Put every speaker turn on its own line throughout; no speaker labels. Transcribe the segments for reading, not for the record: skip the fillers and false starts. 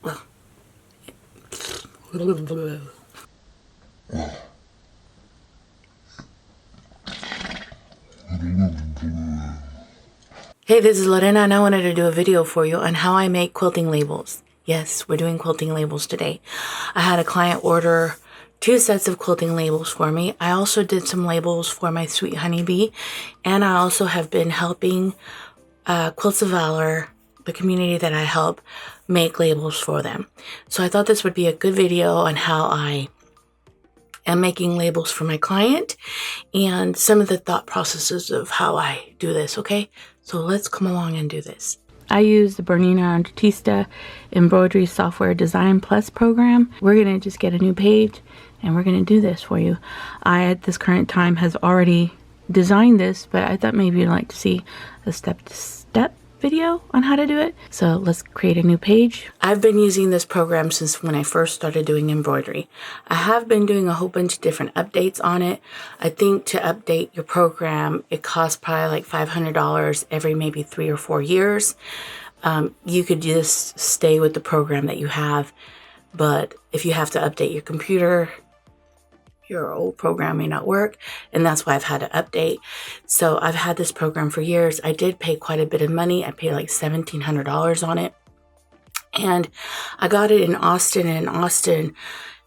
Hey, this is Lorena, and I wanted to do a video for you on how I make quilting labels. Yes, we're doing quilting labels today. I had a client order 2 sets of quilting labels for me. I also did some labels for my sweet honeybee, and I also have been helping Quilts of Valor, the community that I help, make labels for them. So I thought this would be a good video on how I am making labels for my client and some of the thought processes of how I do this, okay? So let's come along and do this. I use the Bernina Artista Embroidery Software Design Plus program. We're going to just get a new page and we're going to do this for you. I, at this current time, has already designed this, but I thought maybe you'd like to see a step-to-step video on how to do it. So let's create a new page. I've been using this program since when I first started doing embroidery. I have been doing a whole bunch of different updates on it. I think to update your program, it costs probably like $500 every maybe 3 or 4 years. You could just stay with the program that you have, but if you have to update your computer, your old program may not work, and that's why I've had to update. So I've had this program for years. I did pay quite a bit of money. I paid like $1,700 on it, and I got it in Austin. And in Austin,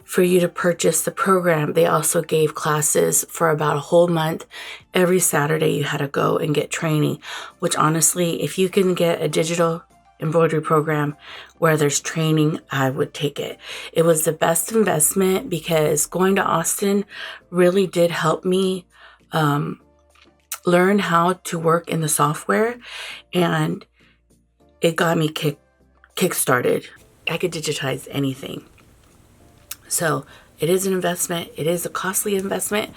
for you to purchase the program, they also gave classes for about a whole month. Every Saturday you had to go and get training, which honestly, if you can get a digital embroidery program where there's training, I would take it. It was the best investment because going to Austin really did help me learn how to work in the software, and it got me kick-started. I could digitize anything. So it is an investment. It is a costly investment,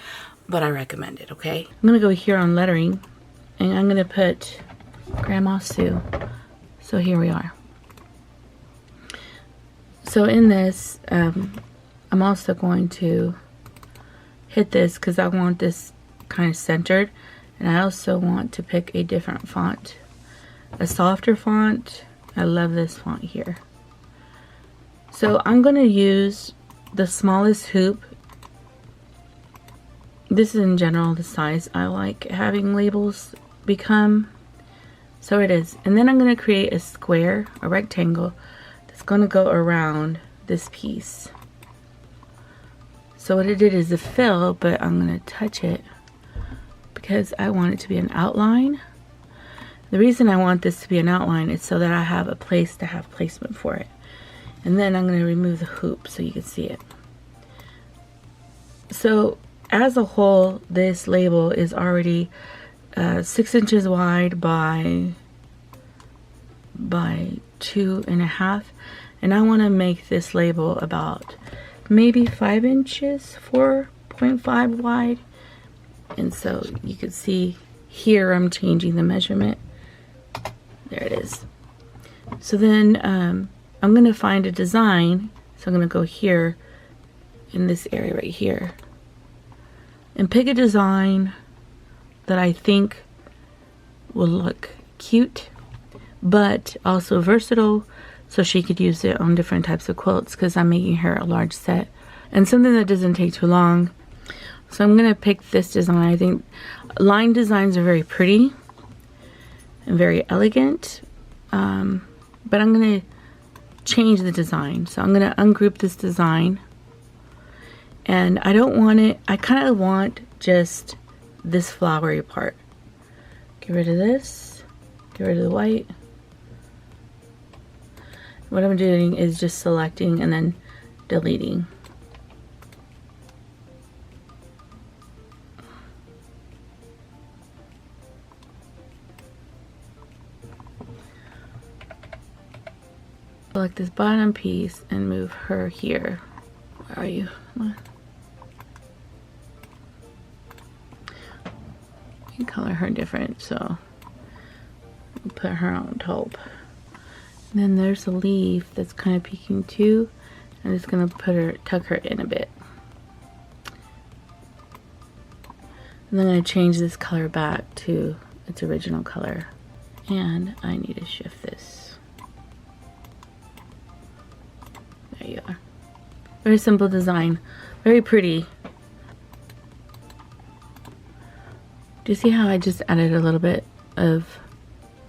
but I recommend it, okay? I'm gonna go here on lettering, and I'm gonna put Grandma Sue. So here we are. So in this, I'm also going to hit this because I want this kind of centered. And I also want to pick a different font. A softer font. I love this font here. So I'm going to use the smallest hoop. This is in general the size I like having labels become. So it is. And then I'm going to create a square, a rectangle, that's going to go around this piece. So what I did is a fill, but I'm going to touch it because I want it to be an outline. The reason I want this to be an outline is so that I have a place to have placement for it. And then I'm going to remove the hoop so you can see it. So as a whole, this label is already 6 inches wide by 2.5, and I want to make this label about maybe 5 inches, 4.5 wide. And so you can see here I'm changing the measurement. There it is. So then I'm going to find a design. So I'm going to go here in this area right here and pick a design that I think will look cute, but also versatile, so she could use it on different types of quilts because I'm making her a large set and something that doesn't take too long. So I'm going to pick this design. I think line designs are very pretty and very elegant, but I'm going to change the design. So I'm going to ungroup this design, and I don't want it, I kind of want just this flowery part. Get rid of this, get rid of the white. What I'm doing is just selecting and then deleting. Select this bottom piece and move her here. Where are you? You can color her different, so we'll put her on top. And then there's a leaf that's kind of peeking too. I'm just gonna tuck her in a bit. And then I'm gonna change this color back to its original color. And I need to shift this. There you are. Very simple design. Very pretty. Do you see how I just added a little bit of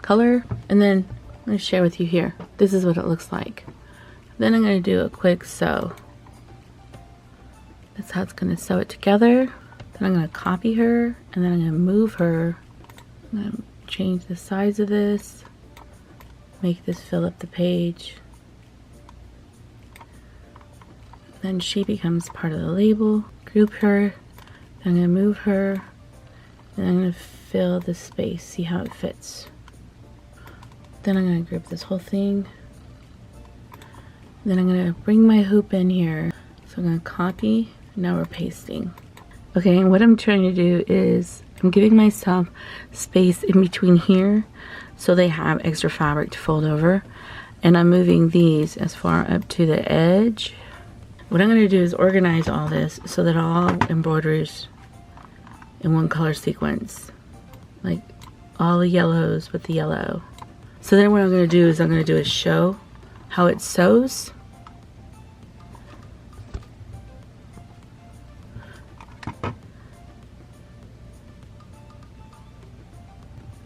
color? And then I'm going to share with you here. This is what it looks like. Then I'm going to do a quick sew. That's how it's going to sew it together. Then I'm going to copy her, and then I'm going to move her. I'm going to change the size of this. Make this fill up the page. Then she becomes part of the label. Group her. Then I'm going to move her. And I'm going to fill the space, see how it fits. Then I'm going to group this whole thing. Then I'm going to bring my hoop in here. So I'm going to copy. Now we're pasting. Okay, and what I'm trying to do is I'm giving myself space in between here so they have extra fabric to fold over. And I'm moving these as far up to the edge. What I'm going to do is organize all this so that all embroideries in one color sequence, like all the yellows with the yellow. So then what I'm going to do is I'm going to do a show how it sews.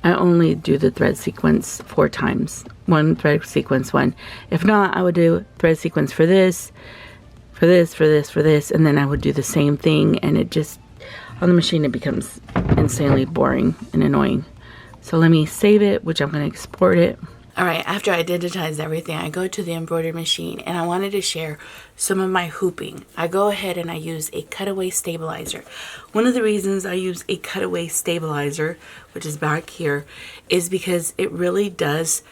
I only do the thread sequence 4 times. One thread sequence, one. If not, I would do thread sequence for this, for this, for this, for this, and then I would do the same thing, and it just, on the machine, it becomes insanely boring and annoying. So let me save it, which I'm going to export it. All right, after I digitized everything, I go to the embroidery machine, and I wanted to share some of my hooping. I go ahead and I use a cutaway stabilizer. One of the reasons I use a cutaway stabilizer, which is back here, is because it really does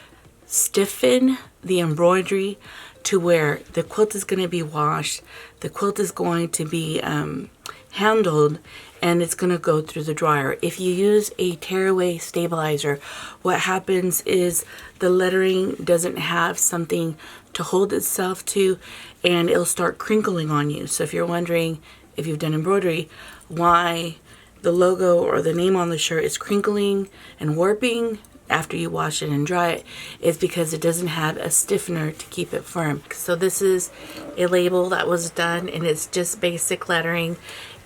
stiffen the embroidery to where the quilt is going to be washed, the quilt is going to be handled, and it's going to go through the dryer. If you use a tearaway stabilizer, what happens is the lettering doesn't have something to hold itself to, and it'll start crinkling on you. So if you're wondering, if you've done embroidery, why the logo or the name on the shirt is crinkling and warping after you wash it and dry it, is because it doesn't have a stiffener to keep it firm. So this is a label that was done, and it's just basic lettering.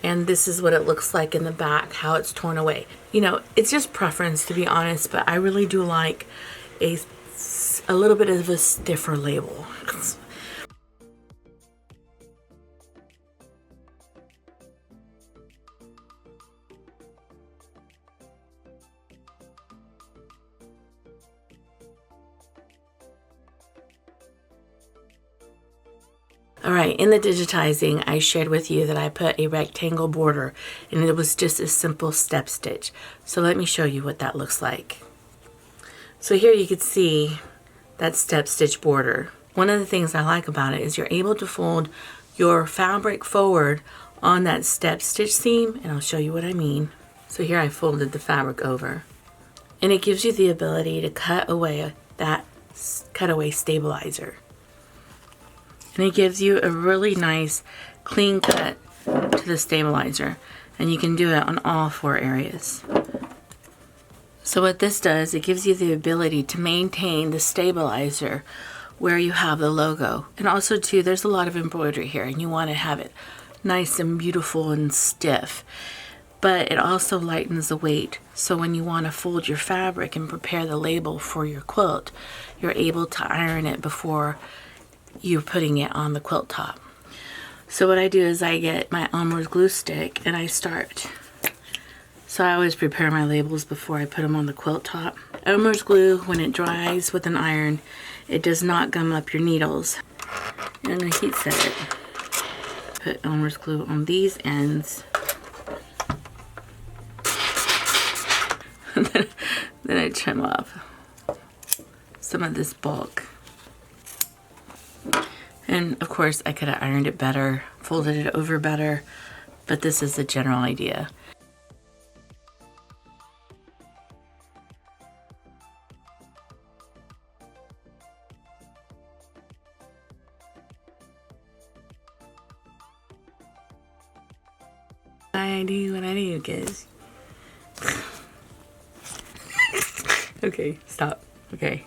And this is what it looks like in the back, how it's torn away. You know, it's just preference, to be honest, but I really do like a little bit of a stiffer label. Alright, in the digitizing, I shared with you that I put a rectangle border, and it was just a simple step stitch. So let me show you what that looks like. So here you can see that step stitch border. One of the things I like about it is you're able to fold your fabric forward on that step stitch seam, and I'll show you what I mean. So here I folded the fabric over, and it gives you the ability to cut away that cutaway stabilizer. And it gives you a really nice clean cut to the stabilizer, and you can do it on all 4 areas. So what this does, it gives you the ability to maintain the stabilizer where you have the logo. And also too, there's a lot of embroidery here, and you want to have it nice and beautiful and stiff. But it also lightens the weight, so when you want to fold your fabric and prepare the label for your quilt, you're able to iron it before you're putting it on the quilt top. So what I do is I get my Elmer's glue stick, and I start. So I always prepare my labels before I put them on the quilt top. Elmer's glue, when it dries with an iron, it does not gum up your needles. And I'm going to heat set it. Put Elmer's glue on these ends. Then I trim off some of this bulk. And of course I could have ironed it better, folded it over better, but this is the general idea. I do what I do, guys. Okay, stop. Okay.